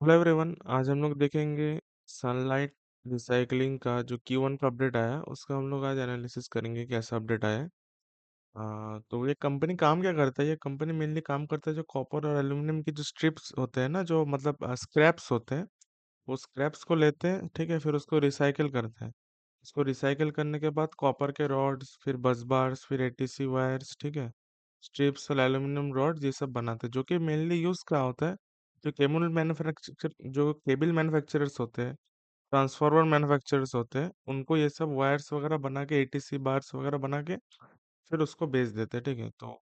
Hello everyone, आज हम लोग देखेंगे सनलाइट रिसाइकलिंग का जो Q1 का अपडेट आया उसका हम लोग आज एनालिसिस करेंगे कैसा अपडेट आया है। तो ये कंपनी काम क्या करता है? ये कंपनी मेनली काम करता है जो कॉपर और एल्यूमिनियम की जो स्ट्रिप्स होते हैं ना, जो मतलब स्क्रैप्स होते हैं, वो स्क्रैप्स को लेते हैं, ठीक है, फिर उसको रिसाइकिल करते हैं। उसको रिसाइकिल करने के बाद कॉपर के रॉड्स, फिर बस बार्स, फिर एटीसी वायर्स, ठीक है, स्ट्रिप्स और एल्यूमिनियम रॉड्स ये सब बनाते हैं, जो कि मेनली यूज क्या होता है, जो केबल मैन्युफैक्चरर्स होते हैं, ट्रांसफार्मर मैन्युफैक्चरर्स होते हैं, उनको ये सब वायर्स वगैरह बना के, एटीसी बार्स वगैरह बना के फिर उसको बेच देते हैं, ठीक है। तो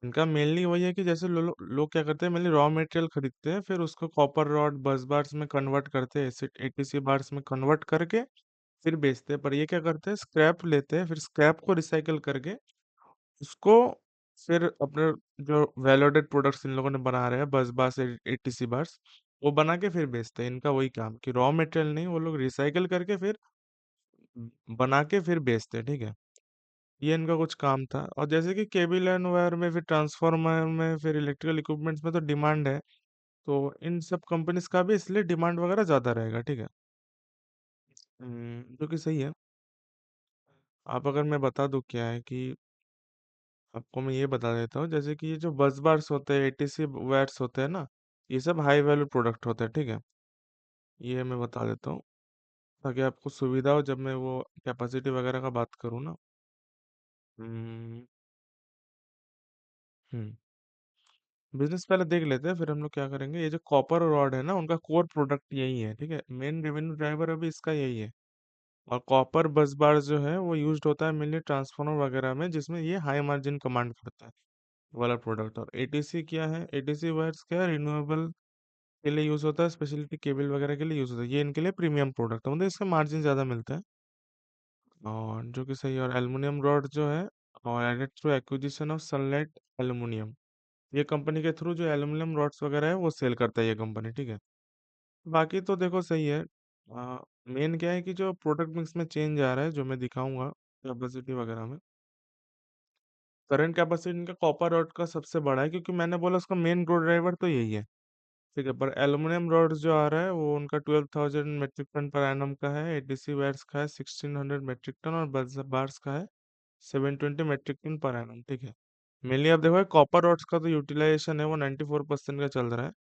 इनका मेनली वही है कि जैसे लोग क्या करते हैं, मेनली रॉ मटेरियल खरीदते हैं, फिर उसको कॉपर रॉड बस बार्स में कन्वर्ट करते हैं, एटीसी बार्स में कन्वर्ट करके फिर बेचते हैं। पर ये क्या करते हैं, स्क्रैप लेते हैं, फिर स्क्रैप को रिसाइकिल करके उसको फिर अपने जो वैल्यूडेड प्रोडक्ट्स इन लोगों ने बना रहे हैं, बस बार्स, एटीसी बार्स, वो बना के फिर बेचते हैं। इनका वही काम कि रॉ मटेरियल नहीं, वो लोग रिसाइकिल करके फिर बना के फिर बेचते हैं, ठीक है। ये इनका कुछ काम था। और जैसे कि केबल एंड वायर में, फिर ट्रांसफार्मर में, फिर इलेक्ट्रिकल इक्विपमेंट्स में तो डिमांड है, तो इन सब कंपनीज का भी इसलिए डिमांड वगैरह ज्यादा रहेगा, ठीक है। जो कि सही है। आप अगर मैं बता दूं क्या है कि आपको मैं ये बता देता हूँ, जैसे कि ये जो बस बार्स होते हैं, एटीसी वायर्स होते हैं ना, ये सब हाई वैल्यू प्रोडक्ट होते हैं, ठीक है। ये मैं बता देता हूँ ताकि आपको सुविधा हो जब मैं वो कैपेसिटी वगैरह का बात करूँ ना। हम्म हम्म बिजनेस पहले देख लेते हैं, फिर हम लोग क्या करेंगे। ये जो कॉपर रॉड है ना, उनका कोर प्रोडक्ट यही है, ठीक है। मेन रेवेन्यू ड्राइवर अभी इसका यही है। और कॉपर बस बार जो है वो यूज्ड होता है मेनली ट्रांसफार्मर वगैरह में, जिसमें ये हाई मार्जिन कमांड करता है वाला प्रोडक्ट। और एटीसी क्या है, एटीसी वायर्स क्या है, रिन्यूएबल के लिए यूज होता है, स्पेशलिटी केबल वगैरह के लिए यूज होता है। ये इनके लिए प्रीमियम प्रोडक्ट है, मतलब इसका मार्जिन ज्यादा मिलता है। और जो कि सही है। और एल्युमिनियम रॉड जो है, और added through acquisition of Sunlight aluminium, ये कंपनी के थ्रू जो एल्युमिनियम रॉड्स वगैरह है वो सेल करता है ये कंपनी, ठीक है। बाकी तो देखो सही है। मेन क्या है कि जो प्रोडक्ट मिक्स में चेंज आ रहा है, जो मैं दिखाऊंगा कैपेसिटी वगैरह में। करंट कैपेसिटी इनका कॉपर रॉड का सबसे बड़ा है, क्योंकि मैंने बोला उसका मेन ग्रोथ ड्राइवर तो यही है, ठीक है। पर एल्युमिनियम रॉड जो आ रहा है वो उनका 12,000 मेट्रिक टन पर एनम का है, एटीसी वायर्स का है 1600 मेट्रिक टन, और बस बार्स का है 720 मेट्रिक टन पर एनम, ठीक है। मेनली आप देखो कॉपर रॉड्स का तो यूटिलाइजेशन है वो 94% का चल रहा है।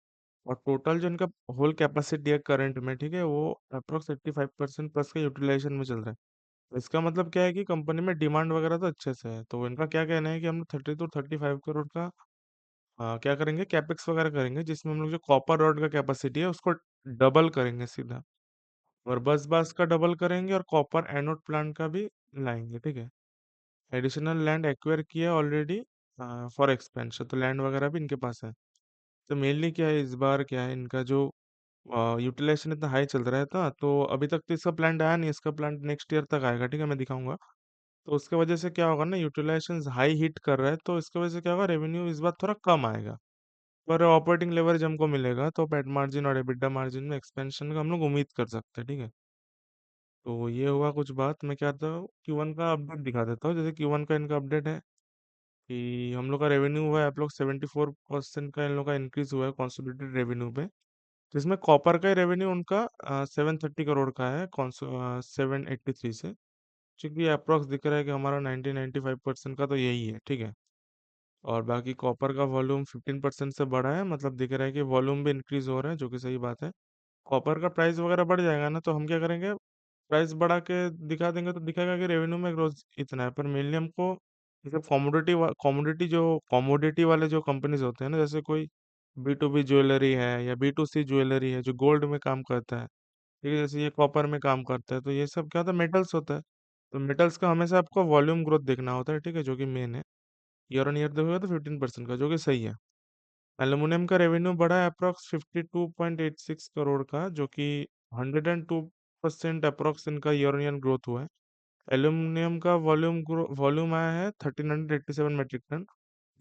और टोटल जो इनका होल कैपेसिटी है करंट में, ठीक है, वो अप्रोक्स 85% प्लस का यूटिलाइजेशन में चल रहा है। तो इसका मतलब क्या है कि कंपनी में डिमांड वगैरह तो अच्छे से है। तो इनका क्या कहना है कि हम 30 to 35 करोड़ का क्या करेंगे, कैपेक्स वगैरह करेंगे, जिसमें हम लोग जो कॉपर रॉड का कैपेसिटी है उसको डबल करेंगे सीधा, और बस बास का डबल करेंगे, और कॉपर एनोड प्लांट का भी लाएंगे, ठीक है। एडिशनल लैंड एक्वायर किया ऑलरेडी फॉर एक्सपेंशन, तो लैंड वगैरह भी इनके पास है। तो मेनली क्या है, इस बार क्या है, इनका जो यूटिलाइजेशन इतना हाई चल रहा है था, तो अभी तक तो इसका प्लांट आया नहीं, इसका प्लांट नेक्स्ट ईयर तक आएगा, ठीक है, मैं दिखाऊंगा। तो उसके वजह से क्या होगा ना, यूटिलाइजेशन हाई हिट कर रहा है, तो इसके वजह से क्या होगा, रेवेन्यू इस बार थोड़ा कम आएगा। पर ऑपरेटिंग लेवरेज हमको मिलेगा, तो पेट मार्जिन और एबिटा मार्जिन में एक्सपेंशन का हम लोग उम्मीद कर सकते हैं, ठीक है। तो ये हुआ कुछ बात। मैं क्या था Q1 का अपडेट दिखा देता हूँ। जैसे Q1 का इनका अपडेट है कि हम लोग का रेवेन्यू हुआ है आप लोग 74% का इन लोग का इंक्रीज हुआ है कॉन्सोलिडेटेड रेवेन्यू पे। जिसमें कॉपर का रेवेन्यू उनका 730 करोड़ का है 783 से, क्योंकि अप्रोक्स दिख रहा है कि हमारा 90-95% का तो यही है, ठीक है। और बाकी कॉपर का वॉल्यूम 15% से बढ़ा है, मतलब दिख रहा है कि वॉल्यूम भी इंक्रीज हो रहा है, जो कि सही बात है। कॉपर का प्राइस वगैरह बढ़ जाएगा ना, तो हम क्या करेंगे, प्राइस बढ़ा के दिखा देंगे, तो दिखाएगा कि रेवेन्यू में ग्रोथ इतना है। पर मेनली हमको ये सब कॉमोडिटी वाले जो कंपनीज होते हैं ना, जैसे कोई B2B ज्वेलरी है या B2C ज्वेलरी है जो गोल्ड में काम करता है, ठीक है, जैसे ये कॉपर में काम करता है, तो ये सब क्या होता है, मेटल्स होता है। तो मेटल्स का हमेशा आपको वॉल्यूम ग्रोथ देखना होता है, ठीक है, जो कि मेन है। ईयर ऑन ईयर देखोगे तो 15% का, जो कि सही है। एल्यूमिनियम का रेवेन्यू बढ़ा है अप्रोक्स 52.86 करोड़ का, जो कि 102% अप्रोक्स इनका ईयर ऑन ईयर ग्रोथ हुआ है। एल्यूमिनियम का वॉल्यूम आया है 1387 मेट्रिक टन,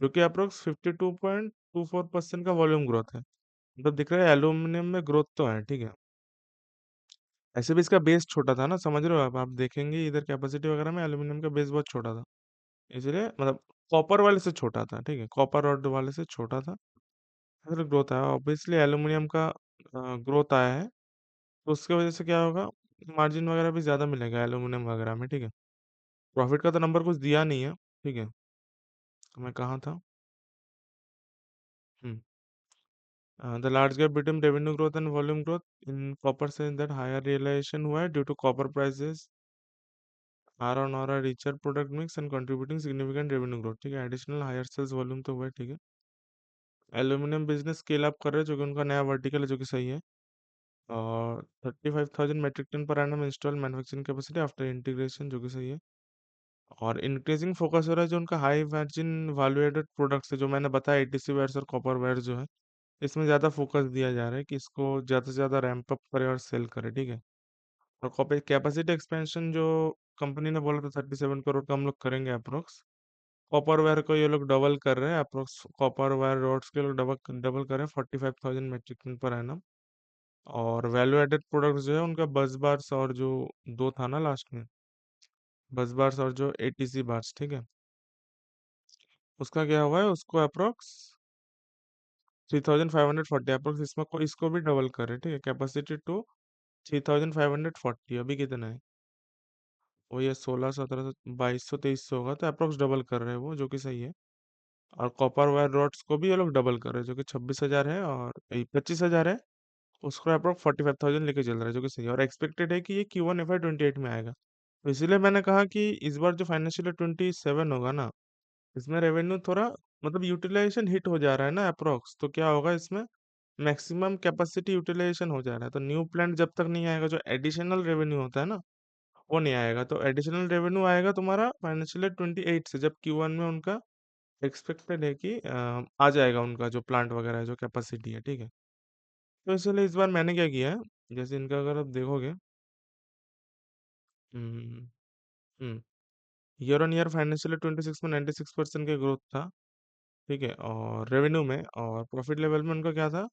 जो कि अप्रोक्स 52.24% का वॉल्यूम ग्रोथ है। मतलब दिख रहा है एल्यूमिनियम में ग्रोथ तो है, ठीक है। ऐसे भी इसका बेस छोटा था ना, समझ रहे हो आप देखेंगे इधर कैपेसिटी वगैरह में एल्यूमिनियम का बेस बहुत छोटा था, इसलिए मतलब कॉपर वाले से छोटा था, ठीक है, कॉपर रॉड वाले से छोटा था, फिर ग्रोथ है ऑब्वियसली एल्यूमिनियम का। ग्रोथ आया है, तो उसके वजह से क्या होगा, मार्जिन वगैरह भी ज़्यादा मिलेगा एल्यूमिनियम वगैरह में, ठीक है। प्रॉफिट का तो नंबर कुछ दिया नहीं है, ठीक है। तो मैं कहाँ था? The large gap between revenue growth and volume growth in copper sense that higher realisation हुआ है due to copper prices are on और richer product mix and contributing significant revenue growth, ठीक है। एडिशनल हायर सेल्स वॉल्यूम तो हुआ है, ठीक है। एल्यूमिनियम बिजनेस स्केल अप कर रहे हैं, जो कि उनका नया वर्टिकल है, जो कि सही है। और 35,000 metric ton per annum installed manufacturing capacity after integration, जो कि सही है। और इंक्रीजिंग फोकस हो रहा है जो उनका high margin value added products है, जो मैंने बताया एटीसी वायर्स और कॉपर वायर जो है, इसमें ज़्यादा फोकस दिया जा रहा है कि इसको ज़्यादा से ज़्यादा रैंप अप करे और सेल करे, ठीक है। और कॉपर कैपेसिटी एक्सपेंशन जो कंपनी ने बोला था 37 करोड़ का हम लोग करेंगे अप्रोक्स। कॉपर वायर को ये लोग डबल कर रहे हैं अप्रोक्स, कॉपर वायर रोड्स के लोग डबल डबल कर रहे हैं 45,000 मेट्रिक टन पर एनम। और वैल्यू एडेड प्रोडक्ट्स जो है उनका बस बार्स और जो दो था ना लास्ट में, बस बार्स और जो एटीसी बार्स, ठीक है। उसका क्या हुआ है, उसको अप्रोक्स 3,540 अप्रोक्स, इसमें को इसको भी डबल करे, ठीक है। कैपेसिटी टू 3,540, अभी कितना है, वो ये 16, 17, 2200, 2300 होगा, तो अप्रोक्स डबल कर रहे हैं वो, जो कि सही है। और कॉपर वायर रॉड्स को भी ये लोग डबल कर रहे हैं, जो कि 26,000 है और 25,000 है। उसको अप्रोक्स 45,000 लेके चल रहा है, जो कि सही है। और एक्सपेक्टेड है कि ये Q1 FY 2028 में आएगा। तो इसीलिए मैंने कहा कि इस बार जो फाइनेंशियल 27 होगा ना, इसमें रेवेन्यू थोड़ा मतलब यूटिलाइजेशन हिट हो जा रहा है ना अप्रोक्स, तो क्या होगा इसमें, मैक्सिमम कैपेसिटी यूटिलाइजेशन हो जा रहा है। तो न्यू प्लांट जब तक नहीं आएगा, जो एडिशनल रेवेन्यू होता है ना, वो नहीं आएगा। तो एडिशनल रेवेन्यू आएगा तुम्हारा फाइनेंशियल 28 से, जब Q1 में उनका एक्सपेक्टेड है कि आ जाएगा उनका जो प्लांट वगैरह है, जो कैपेसिटी है, ठीक है। तो इसलिए इस बार मैंने क्या किया है, जैसे इनका अगर आप देखोगे, हम्म ईयर ऑन ईयर फाइनेंशियल 26 में 96% के ग्रोथ था, ठीक है। और रेवेन्यू में और प्रॉफिट लेवल में उनका क्या था,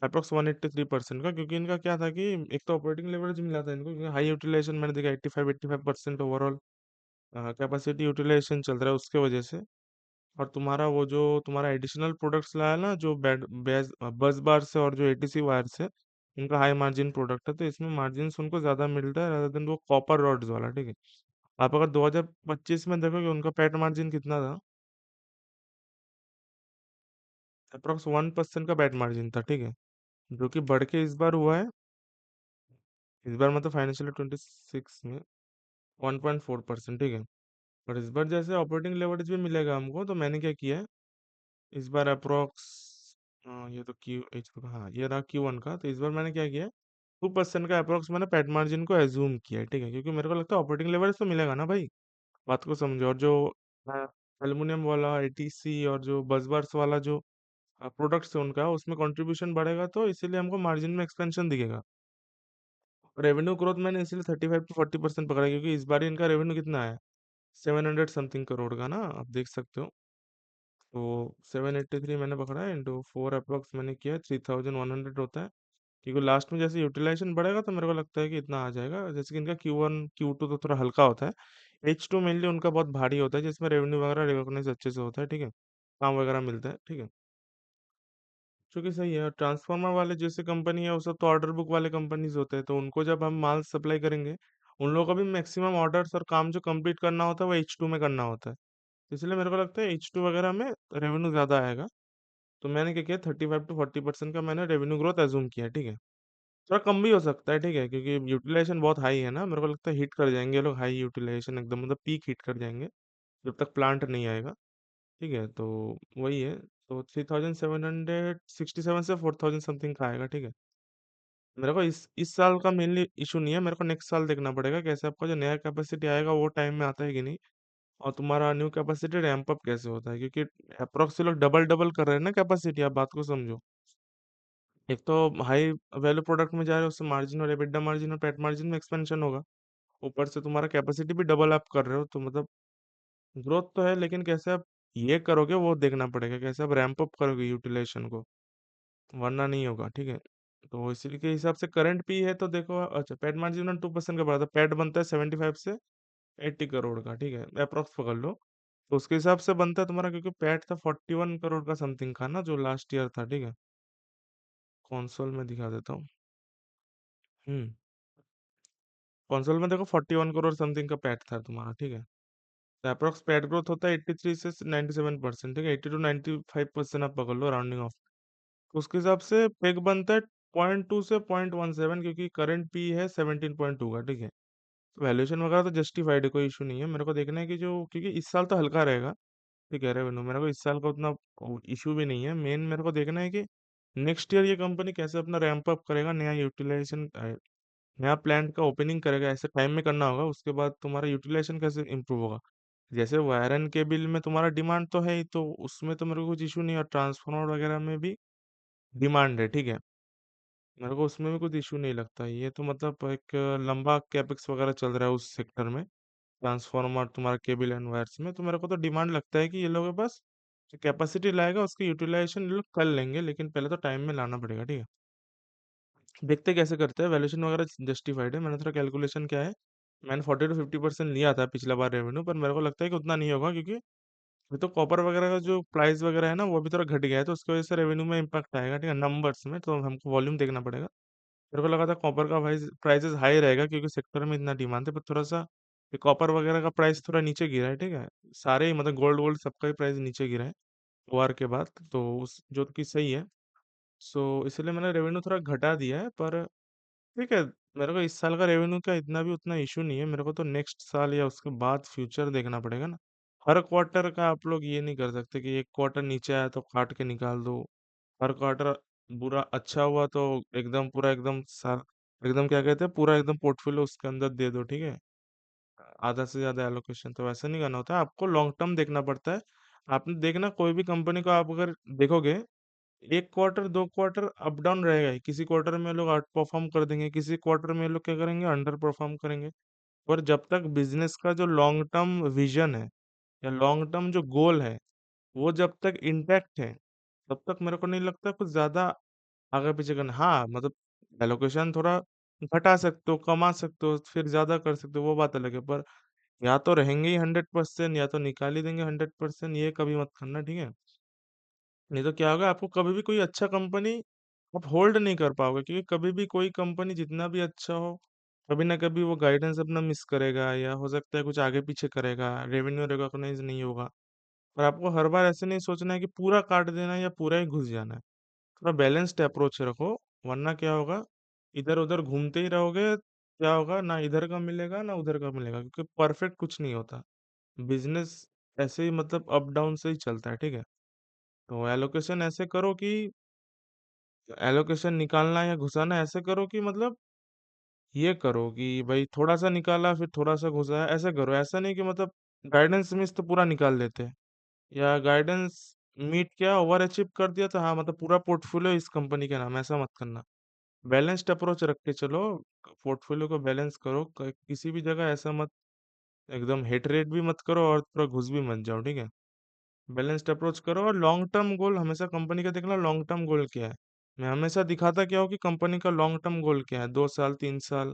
अप्रोक्स 183% का, क्योंकि इनका क्या था कि एक तो ऑपरेटिंग लेवरेज मिला था इनको, क्योंकि हाई यूटिलाइजेशन मैंने देखा 85% ओवरऑल कैपेसिटी यूटिलाइजेशन चल रहा है उसके वजह से। और तुम्हारा वो जो तुम्हारा एडिशनल प्रोडक्ट्स लाया ना, जो बेड बेस बस बार से और जो एटीसी वायर से, इनका हाई मार्जिन प्रोडक्ट है, तो इसमें मार्जिन उनको ज्यादा मिलता है rather than वो कॉपर रॉड्स वाला, ठीक है। आप अगर 2025 में देखोगे उनका पैट मार्जिन कितना था, अप्रोक्स 1% का पैट मार्जिन था, ठीक है। जो कि बढ़ के इस बार हुआ है, इस बार मतलब फाइनेंशियल 26 में 1.4%, ठीक है। और इस बार जैसे ऑपरेटिंग लेवरेज भी मिलेगा हमको, तो मैंने क्या किया है, इस बार अप्रोक्स, ये तो क्यू एच, हाँ ये रहा Q1 का, तो इस बार मैंने क्या किया है, 2% का अप्रोक्स मैंने पेट मार्जिन को एज्यूम किया है, ठीक है। क्योंकि मेरे को लगता है ऑपरेटिंग लेवरेज तो मिलेगा ना भाई, बात को समझो। और जो एल्युमिनियम वाला एटीसी और जो बस बार्स वाला जो प्रोडक्ट्स है उनका, उसमें कंट्रीब्यूशन बढ़ेगा, तो इसीलिए हमको मार्जिन में एक्सपेंशन दिखेगा। रेवेन्यू ग्रोथ मैंने इसीलिए 35 to 40% पकड़ा है, क्योंकि इस बार इनका रेवेन्यू कितना है, 700 समथिंग करोड़ का ना, आप देख सकते हो। तो 783 मैंने पकड़ा है, इंटू 4 अप्रोक्स मैंने किया है, 3,100 होता है। क्योंकि लास्ट में जैसे यूटिलाइजेशन बढ़ेगा, तो मेरे को लगता है कि इतना आ जाएगा। जैसे कि इनका Q1 Q2 तो थोड़ा हल्का होता है, H2 मेनली उनका बहुत भारी होता है, जिसमें रेवेन्यू वगैरह रिकॉग्नाइज अच्छे से होता है, ठीक है। काम वगैरह मिलता है, ठीक है। जो कि सही है। ट्रांसफार्मर वाले जैसे कंपनी है, वो सब तो ऑर्डर बुक वाले कंपनीज होते हैं, तो उनको जब हम माल सप्लाई करेंगे, उन लोगों का भी मैक्सिमम ऑर्डर्स और काम जो कंप्लीट करना होता है वो H2 में करना होता है। इसलिए मेरे को लगता है H2 वगैरह में रेवेन्यू ज्यादा आएगा। तो मैंने क्या किया, 35 to 40% का मैंने रेवेन्यू ग्रोथ एज्यूम किया, ठीक है। थोड़ा कम भी हो सकता है, ठीक है, क्योंकि यूटिलाइजेशन बहुत हाई है ना, मेरे को लगता है हिट कर जाएंगे ये लोग हाई यूटिलाइजेशन एकदम, मतलब पीक हिट कर जाएंगे जब तक प्लांट नहीं आएगा, ठीक है। तो वही है। तो 3,767 से 4,000 समथिंग का आएगा, ठीक है। मेरे को इस साल का मेनली इशू नहीं है, मेरे को नेक्स्ट साल देखना पड़ेगा कैसे आपका जो नया कैपेसिटी आएगा वो टाइम में आता है कि नहीं, और तुम्हारा न्यू कैपेसिटी रैंप अप कैसे होता है, क्योंकि अप्रोक्स लोग डबल डबल कर रहे हैं ना कैपेसिटी, आप बात को समझो। एक तो हाई वैल्यू प्रोडक्ट में जा रहे हो, उससे मार्जिन और एबिटा मार्जिन और पेट मार्जिन में एक्सपेंशन होगा। ऊपर से तुम्हारा कैपेसिटी भी डबल अप कर रहे हो, तो मतलब ग्रोथ तो है, लेकिन कैसे आप ये करोगे वो देखना पड़ेगा, कैसे आप रैंप अप करोगे यूटिलाइजेशन को, वरना नहीं होगा, ठीक है। तो इसी के हिसाब से करंट पी है, तो देखो अच्छा पेट मार्जिन में 2% का बढ़ा था, पेट बनता है 75 से 80 करोड़ का, ठीक है, अप्रोक्स पकड़ लो। तो उसके हिसाब से बनता है तुम्हारा, क्योंकि पैट था 41 करोड़ का समथिंग का ना, जो लास्ट ईयर था, ठीक है। कंसोल में दिखा देता हूँ। हम्म। कंसोल में देखो 41 करोड़ समथिंग का पैट था तुम्हारा, ठीक है। तो अप्रोक्स पैट ग्रोथ होता है 83 से 97%, ठीक है। 80 to 95% आप पकड़ लो, राउंडिंग ऑफ। उसके हिसाब से पेग बनता है 0.2 से 0.17, क्योंकि करंट पी है 17.2 का, ठीक है। तो वैल्यूएशन वगैरह तो जस्टिफाइड है, कोई इशू नहीं है। मेरे को देखना है कि जो, क्योंकि इस साल तो हल्का रहेगा, ठीक है रेवेन्यू, मेरे को इस साल का उतना इशू भी नहीं है। मेन मेरे को देखना है कि नेक्स्ट ईयर ये कंपनी कैसे अपना रैंप अप करेगा, नया यूटिलाइजेशन, नया प्लांट का ओपनिंग करेगा, ऐसे टाइम में करना होगा। उसके बाद तुम्हारा यूटिलाइजेशन कैसे इंप्रूव होगा। जैसे वायर एंड केबल में तुम्हारा डिमांड तो है ही, तो उसमें तो मेरे को कुछ इशू नहीं है, और ट्रांसफार्मर वगैरह में भी डिमांड है, ठीक है। मेरे को उसमें भी कुछ इशू नहीं लगता। ये तो मतलब एक लंबा कैपेक्स वगैरह चल रहा है उस सेक्टर में, ट्रांसफार्मर तुम्हारा केबल एंड वायर्स में। तो मेरे को तो डिमांड लगता है कि ये लोग के पास जो कैपेसिटी लाएगा उसकी यूटिलाइजेशन ये लोग कर लेंगे, लेकिन पहले तो टाइम में लाना पड़ेगा, ठीक है। देखते कैसे करते हैं, वैल्यूएशन वगैरह जस्टिफाइड है। मैंने थोड़ा कैलकुलेशन किया है, मैंने 40 to 50% लिया था पिछला बार रेवेन्यू, पर मेरे को लगता है कि उतना नहीं होगा, क्योंकि ये तो कॉपर वगैरह का जो प्राइस वगैरह है ना, वो भी थोड़ा घट गया है, तो उसकी वजह से रेवेन्यू में इम्पैक्ट आएगा, ठीक है, नंबर्स में। तो हमको वॉल्यूम देखना पड़ेगा। मेरे को लगा था कॉपर का प्राइस प्राइसेस हाई रहेगा, क्योंकि सेक्टर में इतना डिमांड है, पर थोड़ा सा ये कॉपर वगैरह का प्राइस थोड़ा नीचे गिरा है, ठीक है। सारे ही मतलब गोल्ड वोल्ड सबका ही प्राइस नीचे गिरा है वार के बाद, तो उस जो कि सही है। सो इसलिए मैंने रेवेन्यू थोड़ा घटा दिया है, पर ठीक है। मेरे को इस साल का रेवेन्यू का इतना भी उतना इशू नहीं है। मेरे को तो नेक्स्ट साल या उसके बाद फ्यूचर देखना पड़ेगा ना। हर क्वार्टर का आप लोग ये नहीं कर सकते कि एक क्वार्टर नीचे आया तो काट के निकाल दो। हर क्वार्टर बुरा अच्छा हुआ तो एकदम पूरा एकदम सार एकदम क्या कहते हैं, पूरा एकदम पोर्टफोलियो उसके अंदर दे दो, ठीक है। आधा से ज्यादा एलोकेशन तो वैसा नहीं करना होता है, आपको लॉन्ग टर्म देखना पड़ता है। आपने देखना कोई भी कंपनी को आप अगर देखोगे, एक क्वार्टर दो क्वार्टर अप डाउन रहेगा ही। किसी क्वार्टर में लोग आउट परफॉर्म कर देंगे, किसी क्वार्टर में लोग क्या करेंगे, अंडर परफॉर्म करेंगे। पर जब तक बिजनेस का जो लॉन्ग टर्म विजन है या लॉन्ग टर्म जो गोल है, वो जब तक इंटैक्ट है, तब तक मेरे को नहीं लगता कुछ ज्यादा आगे पीछे करना। हाँ मतलब एलोकेशन थोड़ा घटा सकते हो, कमा सकते हो, फिर ज्यादा कर सकते हो, वो बात अलग है। पर या तो रहेंगे ही 100%, या तो निकाल ही देंगे 100%, ये कभी मत करना, ठीक है। नहीं तो क्या होगा, आपको कभी भी कोई अच्छा कंपनी आप होल्ड नहीं कर पाओगे, क्योंकि कभी भी कोई कंपनी जितना भी अच्छा हो, कभी ना कभी वो गाइडेंस अपना मिस करेगा, या हो सकता है कुछ आगे पीछे करेगा, रेवेन्यू रिकॉग्नाइज नहीं होगा। और आपको हर बार ऐसे नहीं सोचना है कि पूरा काट देना है या पूरा ही घुस जाना है। थोड़ा बैलेंस्ड अप्रोच रखो, वरना क्या होगा, इधर उधर घूमते ही रहोगे, क्या होगा, ना इधर का मिलेगा ना उधर का मिलेगा, क्योंकि परफेक्ट कुछ नहीं होता। बिजनेस ऐसे ही मतलब अप डाउन से ही चलता है, ठीक है। तो एलोकेशन ऐसे करो कि एलोकेशन निकालना या घुसाना ऐसे करो कि मतलब ये करो कि भाई थोड़ा सा निकाला फिर थोड़ा सा घुसाया, ऐसे करो। ऐसा नहीं कि मतलब गाइडेंस मिस तो पूरा निकाल देते हैं, या गाइडेंस मीट किया ओवर अचीव कर दिया तो हाँ मतलब पूरा पोर्टफोलियो इस कंपनी के नाम, ऐसा मत करना। बैलेंस्ड अप्रोच रख के चलो, पोर्टफोलियो को बैलेंस करो, किसी भी जगह ऐसा मत एकदम हेट रेट भी मत करो और पूरा घुस भी मत जाओ, ठीक है। बैलेंस्ड अप्रोच करो, और लॉन्ग टर्म गोल हमेशा कंपनी का देखना, लॉन्ग टर्म गोल क्या है। मैं हमेशा दिखाता क्या हो कि कंपनी का लॉन्ग टर्म गोल क्या है, 2 साल 3 साल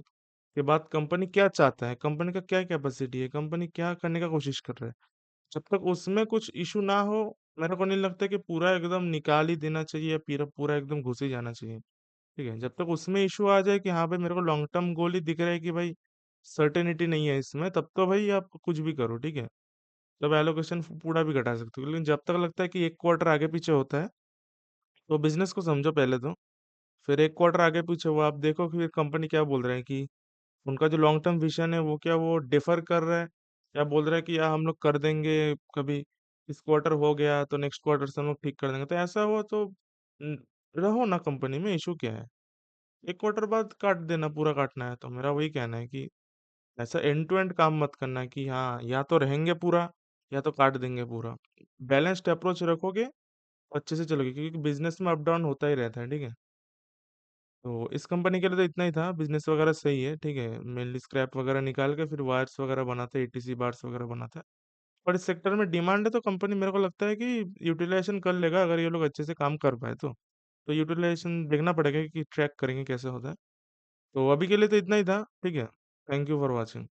के बाद कंपनी क्या चाहता है, कंपनी का क्या कैपेसिटी है, कंपनी क्या करने का कोशिश कर रहा है। जब तक उसमें कुछ इशू ना हो, मेरे को नहीं लगता कि पूरा एकदम निकाल ही देना चाहिए या पूरा पूरा एकदम घुस ही जाना चाहिए, ठीक है। जब तक उसमें इशू आ जाए कि हाँ भाई मेरे को लॉन्ग टर्म गोल ही दिख रहा है कि भाई सर्टेनिटी नहीं है इसमें, तब तो भाई आप कुछ भी करो, ठीक है। तब एलोकेशन पूरा भी घटा सकते हो, लेकिन जब तक लगता है कि एक क्वार्टर आगे पीछे होता है, तो बिजनेस को समझो पहले तो। फिर एक क्वार्टर आगे पीछे हुआ, आप देखो कि फिर कंपनी क्या बोल रहे हैं, कि उनका जो लॉन्ग टर्म विजन है वो क्या वो डिफर कर रहा है, या बोल रहा है कि यार हम लोग कर देंगे कभी, इस क्वार्टर हो गया तो नेक्स्ट क्वार्टर से हम लोग ठीक कर देंगे। तो ऐसा हुआ तो न- रहो ना कंपनी में, इशू क्या है। एक क्वार्टर बाद काट देना, पूरा काटना है तो मेरा वही कहना है कि ऐसा एंड टू एंड काम मत करना कि हाँ या तो रहेंगे पूरा या तो काट देंगे पूरा। बैलेंस्ड अप्रोच रखोगे तो अच्छे से चलोगे, क्योंकि बिजनेस में अप डाउन होता ही रहता है, ठीक है। तो इस कंपनी के लिए तो इतना ही था, बिजनेस वगैरह सही है, ठीक है। मेनली स्क्रैप वगैरह निकाल के फिर वायर्स वगैरह बनाते हैं, एटीसी बार्स वगैरह बनाता है। और इस सेक्टर में डिमांड है, तो कंपनी मेरे को लगता है कि यूटिलाइजेशन कर लेगा, अगर ये लोग अच्छे से काम कर पाए तो यूटिलाइजेशन देखना पड़ेगा कि ट्रैक करेंगे कैसे होता है। तो अभी के लिए तो इतना ही था, ठीक है। Thank you for watching.